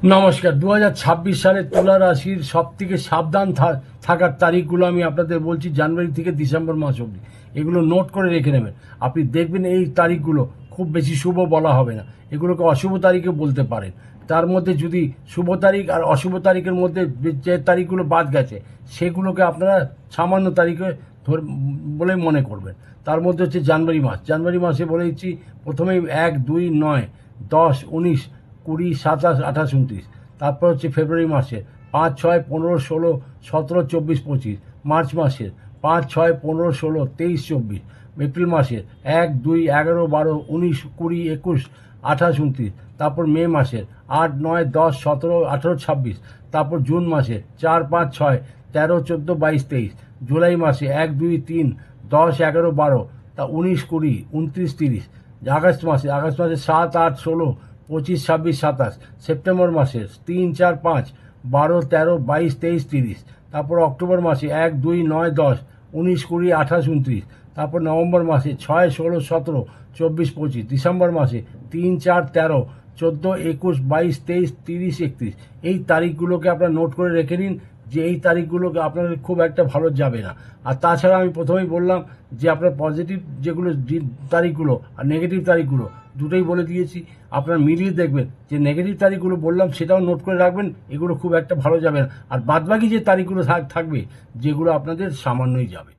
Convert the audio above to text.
নমস্কার। 2026 সালে তুলা রাশির সব থেকে সাবধান থাকার তারিখগুলো আমি আপনাদের বলছি, জানুয়ারি থেকে ডিসেম্বর মাস অবধি। এগুলো নোট করে রেখে নেবেন। আপনি দেখবেন এই তারিখগুলো খুব বেশি শুভ বলা হবে না, এগুলোকে অশুভ তারিখে বলতে পারেন। তার মধ্যে যদি শুভ তারিখ আর অশুভ তারিখের মধ্যে যে তারিখগুলো বাদ গেছে সেগুলোকে আপনারা সামান্য তারিখে ধরে বলে মনে করবেন। তার মধ্যে হচ্ছে জানুয়ারি মাস। জানুয়ারি মাসে বলে দিচ্ছি, প্রথমেই 1, 2, 9, 10, 19, 20, 27, 28, 29। তারপর হচ্ছে ফেব্রুয়ারি মাসের 5, 6, 15, 16, 17, 24, 25। মার্চ মাসের 5, 6, 15, 16, 23, 24। এপ্রিল মাসের 1, 2, 11, 12, 19, 20, 21, 28, 29। তারপর মে মাসের 8, 9, 10, 17, 18, 26। তারপর জুন মাসের 4, 5, 6, 13, 14, 22, 23। জুলাই মাসে 1, 2, 3, 10, 11, 12, 19, 20, 29, 30। আগস্ট মাসে 7, 8, 16, 25, 26, 27। সেপ্টেম্বর মাসে 3, 4, 5, 12, 13, 22, 23, 30। তারপর অক্টোবর মাসে 1, 2, 9, 10, 19, 20, 28, 29। তারপর নভেম্বর মাসে 6, 16, 17, 24, 25। ডিসেম্বর মাসে 3, 4, 13, 14, 21, 22, 23, 30, 31। এই তারিখগুলোকে আপনারা নোট করে রেখে নিন, যে এই তারিখগুলোকে আপনাদের খুব একটা ভালো যাবে না। আর তাছাড়া আমি প্রথমেই বললাম যে আপনার পজিটিভ যেগুলো তারিখগুলো আর নেগেটিভ তারিখগুলো দুটোই বলে দিয়েছি। আপনারা মিলিয়ে দেখবেন যে নেগেটিভ তারিখগুলো বললাম সেটাও নোট করে রাখবেন, এগুলো খুব একটা ভালো যাবে না। আর বাদবাকি যে তারিখগুলো থাকবে যেগুলো আপনাদের সামান্যই যাবে।